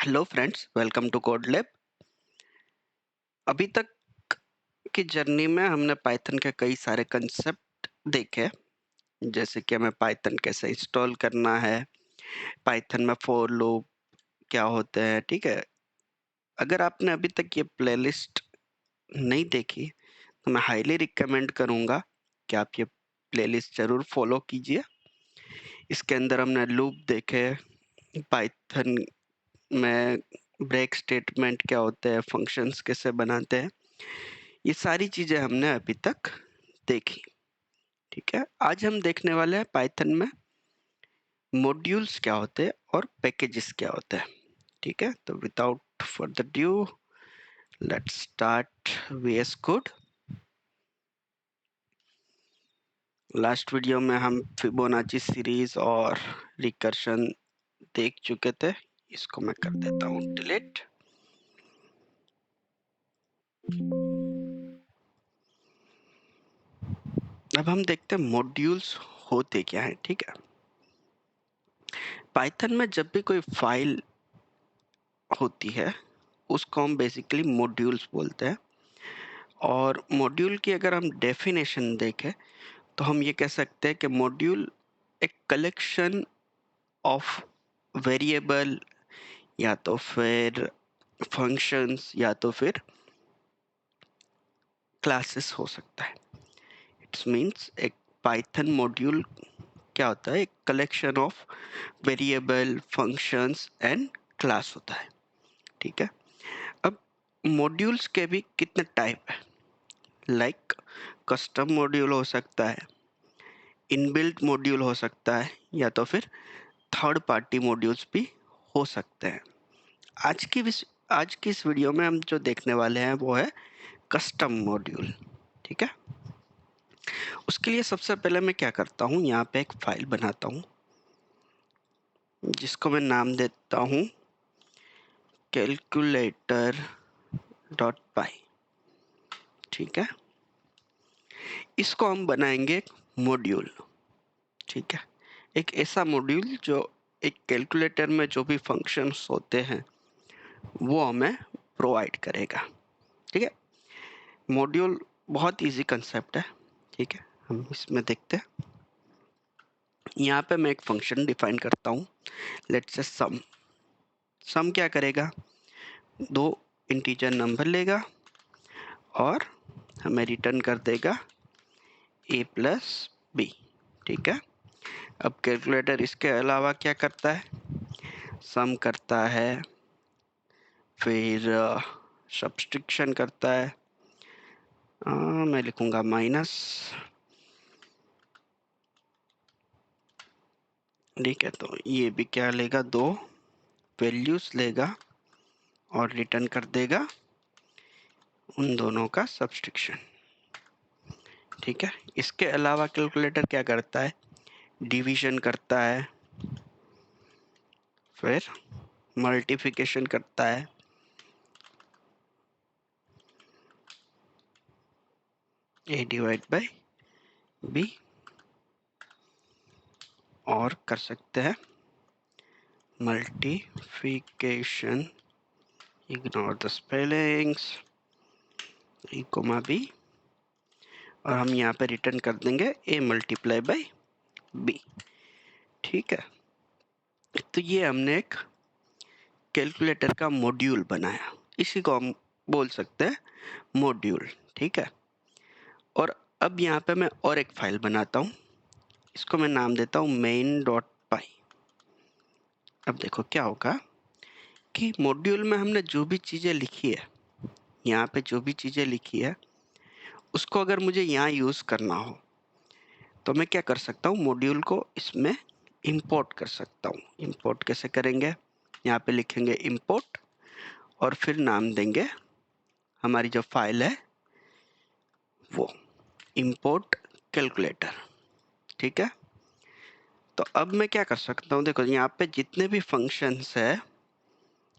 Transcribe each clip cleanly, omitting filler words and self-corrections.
Hello friends, welcome to code lab. अभी तक की जर्नी में हमने पाइथन के कई सारे कंसेप्ट देखे, जैसे कि हमें पाइथन कैसे इंस्टॉल करना है, पाइथन में फॉर लूप क्या होते हैं, ठीक है। अगर आपने अभी तक ये प्लेलिस्ट नहीं देखी तो मैं हाईली रिकमेंड करूँगा कि आप ये प्लेलिस्ट ज़रूर फॉलो कीजिए। इसके अंदर हमने लूप देखे, पाइथन में ब्रेक स्टेटमेंट क्या होते हैं, फंक्शंस कैसे बनाते हैं, ये सारी चीजें हमने अभी तक देखी। ठीक है, आज हम देखने वाले हैं पाइथन में मॉड्यूल्स क्या होते हैं और पैकेजेस क्या होते हैं। ठीक है, तो without further due let's start VS code. Last video में हम फिबोनाची सीरीज और रिकर्शन देख चुके थे। इसको मैं कर देता हूँ डिलीट। अब हम देखते हैं मॉड्यूल्स होते क्या है। ठीक है, पाइथन में जब भी कोई फाइल होती है उसको हम बेसिकली मॉड्यूल्स बोलते हैं। और मॉड्यूल की अगर हम डेफिनेशन देखें तो हम ये कह सकते हैं कि मॉड्यूल एक कलेक्शन ऑफ वेरिएबल या तो फिर फंक्शंस या तो फिर क्लासेस हो सकता है। इट्स मीन्स एक पाइथन मॉड्यूल क्या होता है, एक collection of variable functions and class होता है। ठीक है, अब मॉड्यूल्स के भी कितने टाइप है, लाइक कस्टम मॉड्यूल हो सकता है, इनबिल्ट मॉड्यूल हो सकता है, या तो फिर थर्ड पार्टी मॉड्यूल्स भी हो सकते हैं। आज की इस वीडियो में हम जो देखने वाले हैं वो है कस्टम मॉड्यूल। ठीक है, उसके लिए सबसे पहले मैं क्या करता हूँ, यहाँ पे एक फाइल बनाता हूँ जिसको मैं नाम देता हूँ कैलकुलेटर डॉट पाई। ठीक है, इसको हम बनाएंगे एक मॉड्यूल। ठीक है, एक ऐसा मॉड्यूल जो एक कैलकुलेटर में जो भी फंक्शंस होते हैं वो हमें प्रोवाइड करेगा। ठीक है, मॉड्यूल बहुत इजी कंसेप्ट है। ठीक है, हम इसमें देखते हैं। यहाँ पे मैं एक फंक्शन डिफाइन करता हूँ, लेट्स से सम। सम क्या करेगा, दो इंटीजर नंबर लेगा और हमें रिटर्न कर देगा a प्लस बी। ठीक है, अब कैलकुलेटर इसके अलावा क्या करता है, सम करता है, फिर सब्सट्रैक्शन करता है। मैं लिखूंगा माइनस। ठीक है, तो ये भी क्या लेगा, दो वैल्यूज लेगा और रिटर्न कर देगा उन दोनों का सब्सट्रैक्शन। ठीक है, इसके अलावा कैलकुलेटर क्या करता है, डिवीजन करता है, फिर मल्टीप्लिकेशन करता है, ए डिवाइड बाय बी, और कर सकते हैं multiplication, ignore the spellings, a comma b, और हम यहाँ पे रिटर्न कर देंगे ए मल्टीप्लाई बाय बी। ठीक है, तो ये हमने एक कैलकुलेटर का मॉड्यूल बनाया, इसी को हम बोल सकते हैं मॉड्यूल। ठीक है, और अब यहाँ पे मैं और एक फाइल बनाता हूँ, इसको मैं नाम देता हूँ main डॉट पाई। अब देखो क्या होगा कि मॉड्यूल में हमने जो भी चीज़ें लिखी है, यहाँ पे जो भी चीज़ें लिखी है उसको अगर मुझे यहाँ यूज़ करना हो तो मैं क्या कर सकता हूँ, मॉड्यूल को इसमें इंपोर्ट कर सकता हूँ। इंपोर्ट कैसे करेंगे, यहाँ पे लिखेंगे इंपोर्ट और फिर नाम देंगे हमारी जो फाइल है वो इंपोर्ट कैलकुलेटर। ठीक है, तो अब मैं क्या कर सकता हूँ, देखो यहाँ पे जितने भी फंक्शंस है,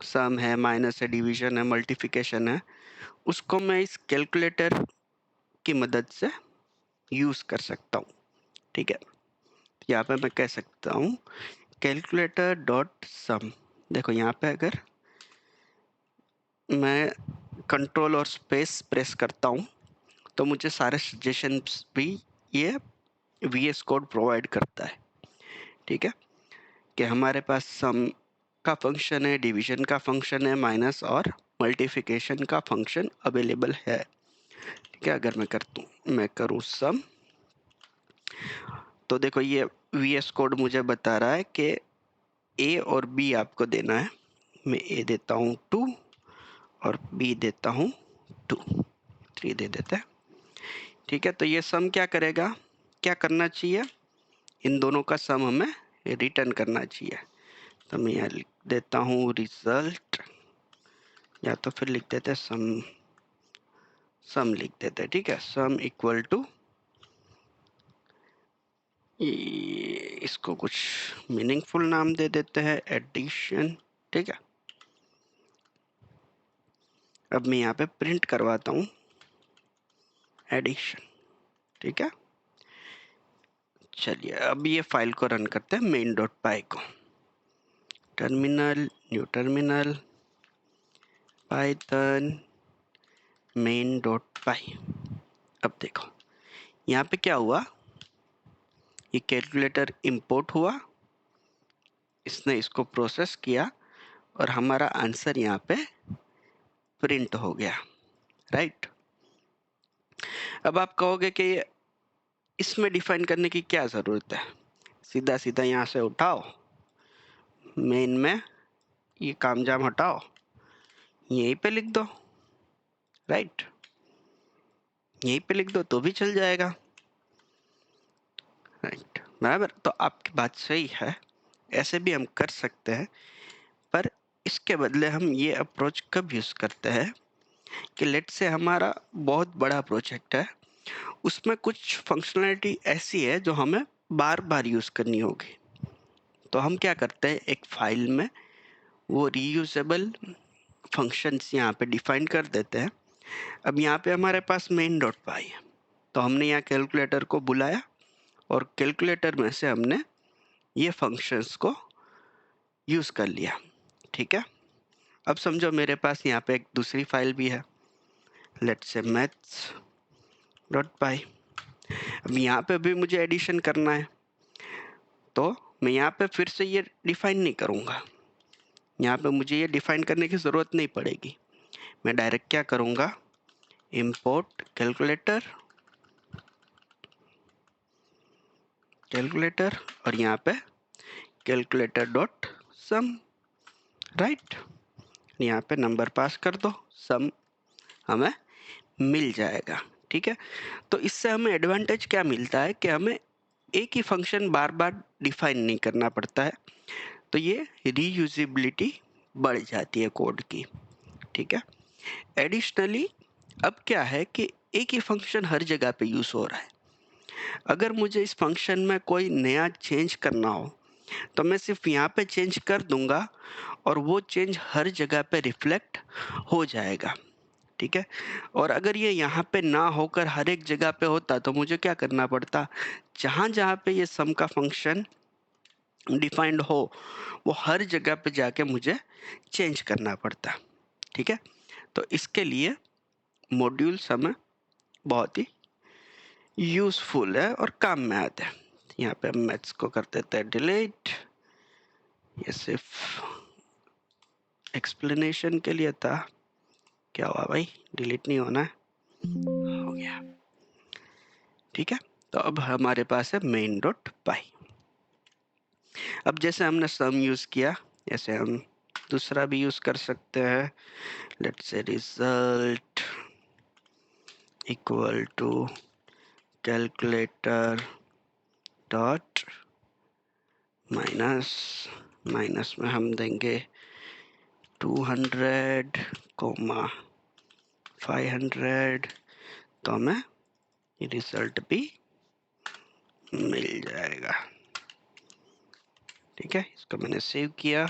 सम है, माइनस है, डिवीजन है, मल्टीप्लिकेशन है, उसको मैं इस कैलकुलेटर की मदद से यूज़ कर सकता हूँ। ठीक है, यहाँ पे मैं कह सकता हूँ कैलकुलेटर डॉट सम। देखो यहाँ पे अगर मैं कंट्रोल और स्पेस प्रेस करता हूँ तो मुझे सारे सजेशंस भी ये VS कोड प्रोवाइड करता है। ठीक है, कि हमारे पास सम का फंक्शन है, डिवीजन का फंक्शन है, माइनस और मल्टीप्लिकेशन का फंक्शन अवेलेबल है। ठीक है, अगर मैं करूँ सम, तो देखो ये VS कोड मुझे बता रहा है कि A और B आपको देना है। मैं A देता हूँ 2 और B देता हूँ 2, 3 दे देते हैं। ठीक है, तो ये सम क्या करेगा, क्या करना चाहिए, इन दोनों का सम हमें रिटर्न करना चाहिए। तो मैं यहाँ लिख देता हूँ रिजल्ट, या तो फिर लिख देते हैं सम लिख देते हैं। ठीक है, सम इक्वल टू, इसको कुछ मीनिंगफुल नाम दे देते हैं, एडिशन। ठीक है, अब मैं यहाँ पे प्रिंट करवाता हूँ एडिशन। ठीक है, चलिए अब ये फाइल को रन करते हैं, main.py को। Terminal, new terminal, Python main.py। अब देखो यहाँ पे क्या हुआ, ये कैलकुलेटर इंपोर्ट हुआ, इसने इसको प्रोसेस किया और हमारा आंसर यहाँ पे प्रिंट हो गया। राइट, अब आप कहोगे कि इसमें डिफाइन करने की क्या ज़रूरत है, सीधा सीधा यहाँ से उठाओ, मेन में ये काम जाम हटाओ, यहीं पे लिख दो। राइट, यहीं पे लिख दो तो भी चल जाएगा। राइट, बराबर, तो आपकी बात सही है, ऐसे भी हम कर सकते हैं। पर इसके बदले हम ये अप्रोच कब यूज़ करते हैं कि लेट से हमारा बहुत बड़ा प्रोजेक्ट है, उसमें कुछ फंक्शनैलिटी ऐसी है जो हमें बार बार यूज़ करनी होगी। तो हम क्या करते हैं, एक फाइल में वो रीयूजेबल फंक्शंस यहाँ पे डिफाइन कर देते हैं। अब यहाँ पे हमारे पास main.py है, तो हमने यहाँ कैलकुलेटर को बुलाया और कैलकुलेटर में से हमने ये फंक्शंस को यूज़ कर लिया। ठीक है, अब समझो मेरे पास यहाँ पे एक दूसरी फाइल भी है, लेट्स से maths.py। अब यहाँ पे भी मुझे एडिशन करना है, तो मैं यहाँ पे फिर से ये डिफाइन नहीं करूँगा, यहाँ पे मुझे ये डिफाइन करने की ज़रूरत नहीं पड़ेगी। मैं डायरेक्ट क्या करूँगा, इंपोर्ट कैलकुलेटर, और यहाँ पे कैलकुलेटर डॉट सम। राइट, यहाँ पे नंबर पास कर दो, सम हमें मिल जाएगा। ठीक है, तो इससे हमें एडवांटेज क्या मिलता है कि हमें एक ही फंक्शन बार बार डिफाइन नहीं करना पड़ता है, तो ये रीयूजेबिलिटी बढ़ जाती है कोड की। ठीक है, एडिशनली अब क्या है कि एक ही फंक्शन हर जगह पे यूज़ हो रहा है। अगर मुझे इस फंक्शन में कोई नया चेंज करना हो तो मैं सिर्फ यहाँ पे चेंज कर दूंगा और वो चेंज हर जगह पे रिफ्लेक्ट हो जाएगा। ठीक है, और अगर ये यहाँ पे ना होकर हर एक जगह पे होता तो मुझे क्या करना पड़ता, जहाँ जहाँ पे ये सम का फंक्शन डिफाइंड हो वो हर जगह पे जाके मुझे चेंज करना पड़ता। ठीक है, तो इसके लिए मॉड्यूल्स हमें बहुत ही यूज़फुल है और काम में आते हैं। यहाँ पे हम मैथ्स को कर देते हैं डिलीट, ये सिर्फ एक्सप्लेनेशन के लिए था। क्या हुआ भाई, डिलीट नहीं होना है, हो गया। ठीक है, तो अब हमारे पास है main.py। अब जैसे हमने सम यूज़ किया, ऐसे हम दूसरा भी यूज़ कर सकते हैं। Let's say result equal to calculator dot minus, minus में हम देंगे 200, 500, तो हमें रिजल्ट भी मिल जाएगा। ठीक है, इसको मैंने सेव किया,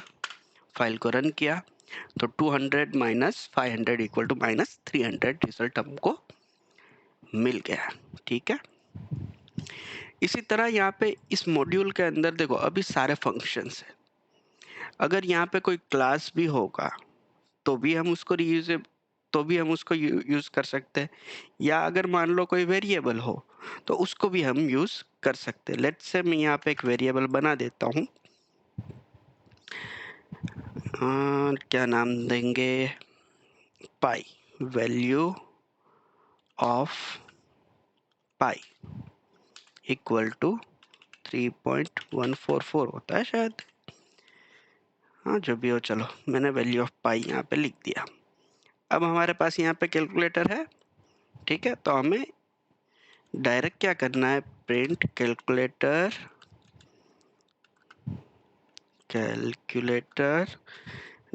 फाइल को रन किया, तो 200 minus 500 equal to minus 300 result हमको मिल गया। ठीक है, इसी तरह यहाँ पे इस मॉड्यूल के अंदर देखो अभी सारे फंक्शंस है। अगर यहाँ पे कोई क्लास भी होगा तो भी हम उसको यूज कर सकते हैं, या अगर मान लो कोई वेरिएबल हो तो उसको भी हम यूज कर सकते हैं। लेट्स से मैं यहाँ पे एक वेरिएबल बना देता हूँ, क्या नाम देंगे, pi, value of pi equal to 3.144 होता है शायद, हाँ जो भी हो, चलो मैंने वैल्यू ऑफ पाई यहाँ पे लिख दिया। अब हमारे पास यहाँ पे कैलकुलेटर है, ठीक है, तो हमें डायरेक्ट क्या करना है, print calculator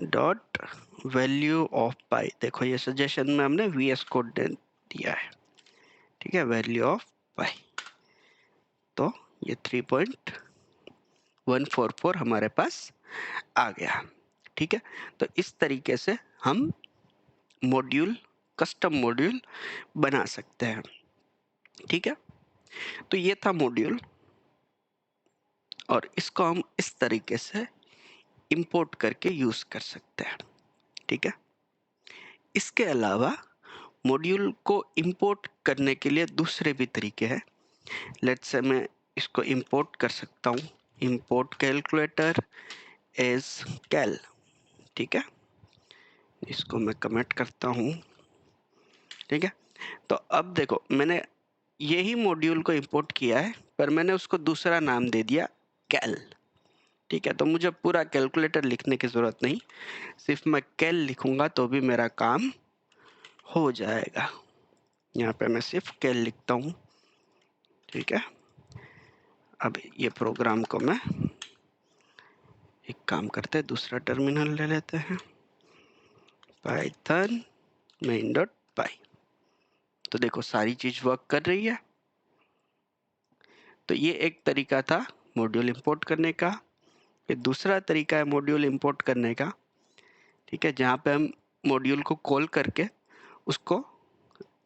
dot value of pi. देखो ये सजेशन में हमने वीएस कोड दिया है, ठीक है, वैल्यू ऑफ पाई, तो ये 3.144 हमारे पास आ गया, ठीक है। तो इस तरीके से हम मॉड्यूल, कस्टम मॉड्यूल बना सकते हैं, ठीक है। तो ये था मॉड्यूल, और इसको हम इस तरीके से इंपोर्ट करके यूज कर सकते हैं, ठीक है। इसके अलावा मॉड्यूल को इंपोर्ट करने के लिए दूसरे भी तरीके हैं। लेट्स से मैं इसको इंपोर्ट कर सकता हूँ, इंपोर्ट कैलकुलेटर एज कैल, ठीक है, इसको मैं कमेंट करता हूँ, ठीक है। तो अब देखो मैंने यही मॉड्यूल को इंपोर्ट किया है, पर मैंने उसको दूसरा नाम दे दिया कैल, ठीक है। तो मुझे पूरा कैलकुलेटर लिखने की जरूरत नहीं, सिर्फ मैं कैल लिखूंगा तो भी मेरा काम हो जाएगा। यहाँ पे मैं सिर्फ कैल लिखता हूँ, ठीक है। अब ये प्रोग्राम को मैं एक काम करते हैं, दूसरा टर्मिनल ले लेते हैं, पाइथन main.py। तो देखो सारी चीज वर्क कर रही है। तो ये एक तरीका था मॉड्यूल इंपोर्ट करने का। ये दूसरा तरीका है मॉड्यूल इंपोर्ट करने का, ठीक है, जहाँ पे हम मॉड्यूल को कॉल करके उसको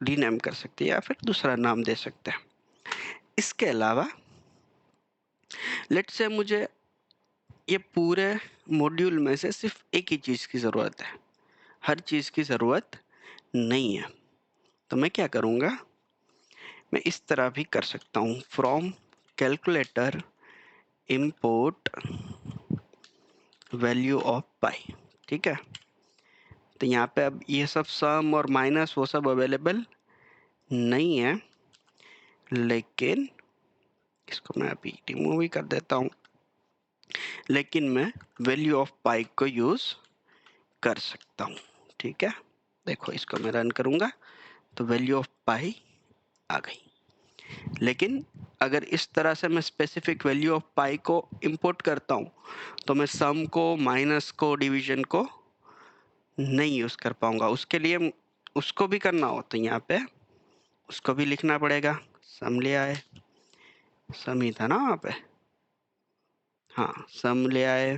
रीनेम कर सकते हैं या फिर दूसरा नाम दे सकते हैं। इसके अलावा लेट्स से मुझे ये पूरे मॉड्यूल में से सिर्फ एक ही चीज़ की ज़रूरत है, हर चीज़ की ज़रूरत नहीं है, तो मैं क्या करूँगा, मैं इस तरह भी कर सकता हूँ, from calculator import value of pi, ठीक है। तो यहाँ पे अब ये सब सम और माइनस वो सब अवेलेबल नहीं है, लेकिन इसको मैं अभी रिमूव ही कर देता हूँ, लेकिन मैं वैल्यू ऑफ पाई को यूज़ कर सकता हूँ, ठीक है। देखो इसको मैं रन करूँगा तो वैल्यू ऑफ पाई आ गई। लेकिन अगर इस तरह से मैं स्पेसिफिक वैल्यू ऑफ पाई को इंपोर्ट करता हूँ तो मैं सम को, माइनस को, डिवीजन को नहीं यूज़ कर पाऊँगा। उसके लिए उसको भी करना हो तो यहाँ पे उसको भी लिखना पड़ेगा, सम ले आए, सम ही था ना वहाँ पे, हाँ सम ले आए,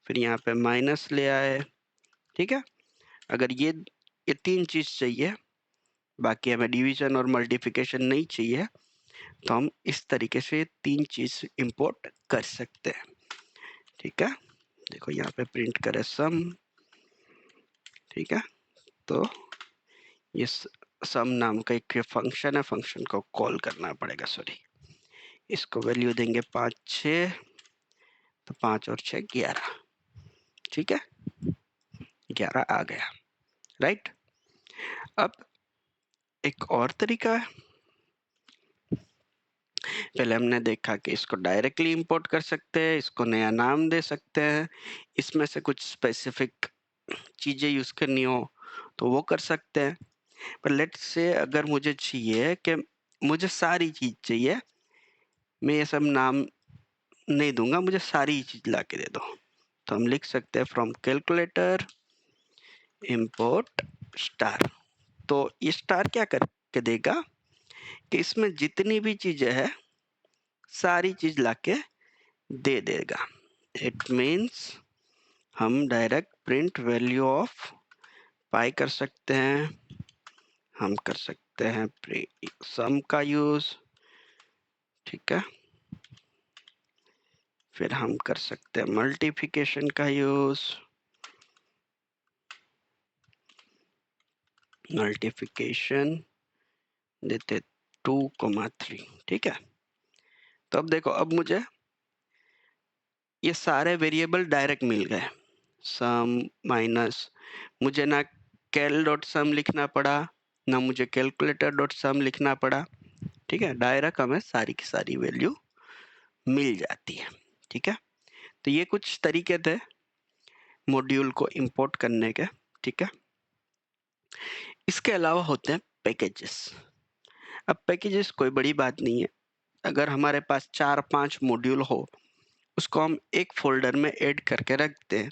फिर यहाँ पे माइनस ले आए, ठीक है। अगर ये तीन चीज़ चाहिए, बाकी हमें डिवीजन और मल्टीप्लिकेशन नहीं चाहिए, तो हम इस तरीके से तीन चीज़ इंपोर्ट कर सकते हैं, ठीक है। देखो यहाँ पे प्रिंट करें सम, ठीक है। तो ये सम नाम का एक फंक्शन है, फंक्शन को कॉल करना पड़ेगा, सॉरी, इसको वैल्यू देंगे 5 6, तो 5 और 6 11, ठीक है, 11 आ गया, राइट। अब एक और तरीका है, पहले हमने देखा कि इसको डायरेक्टली इंपोर्ट कर सकते हैं, इसको नया नाम दे सकते हैं, इसमें से कुछ स्पेसिफिक चीज़ें यूज़ करनी हो तो वो कर सकते हैं। पर लेट्स से अगर मुझे चाहिए कि मुझे सारी चीज़ चाहिए, मैं ये सब नाम नहीं दूंगा, मुझे सारी चीज़ ला के दे दो, तो हम लिख सकते हैं फ्रॉम कैलकुलेटर इंपोर्ट स्टार। तो ये स्टार क्या करके देगा कि इसमें जितनी भी चीज़ें हैं सारी चीज़ लाके दे देगा। इट मीन्स हम डायरेक्ट प्रिंट वैल्यू ऑफ पाई कर सकते हैं, हम कर सकते हैं सम का यूज़, ठीक है, फिर हम कर सकते हैं मल्टीप्लिकेशन का यूज़, मल्टीप्लिकेशन देते 2,3, ठीक है। तो अब देखो, अब मुझे ये सारे वेरिएबल डायरेक्ट मिल गए, सम माइनस, मुझे ना कैल डॉट सम लिखना पड़ा, ना मुझे कैलकुलेटर डॉट सम लिखना पड़ा, ठीक है। डायरेक्ट हमें सारी की सारी वैल्यू मिल जाती है, ठीक है। तो ये कुछ तरीके थे मॉड्यूल को इंपोर्ट करने के, ठीक है। इसके अलावा होते हैं पैकेजेस। अब पैकेजेस कोई बड़ी बात नहीं है, अगर हमारे पास 4-5 मॉड्यूल हो, उसको हम एक फोल्डर में ऐड करके रखते हैं,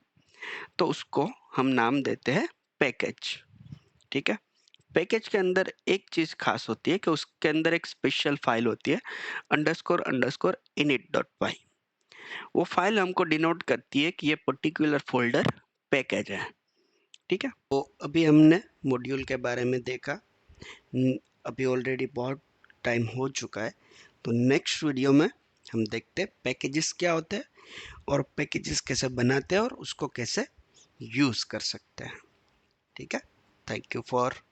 तो उसको हम नाम देते हैं पैकेज, ठीक है। पैकेज के अंदर एक चीज खास होती है कि उसके अंदर एक स्पेशल फाइल होती है अंडरस्कोर अंडरस्कोर init.py। वो फाइल हमको डिनोट करती है कि ये पर्टिकुलर फोल्डर पैकेज है, ठीक है। तो अभी हमने मॉड्यूल के बारे में देखा, अभी ऑलरेडी बहुत टाइम हो चुका है, तो नेक्स्ट वीडियो में हम देखते हैं पैकेजेस क्या होते हैं और पैकेजेस कैसे बनाते हैं और उसको कैसे यूज़ कर सकते हैं, ठीक है। Thank you for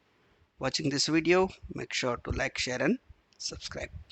watching this video. Make sure to like, share and subscribe.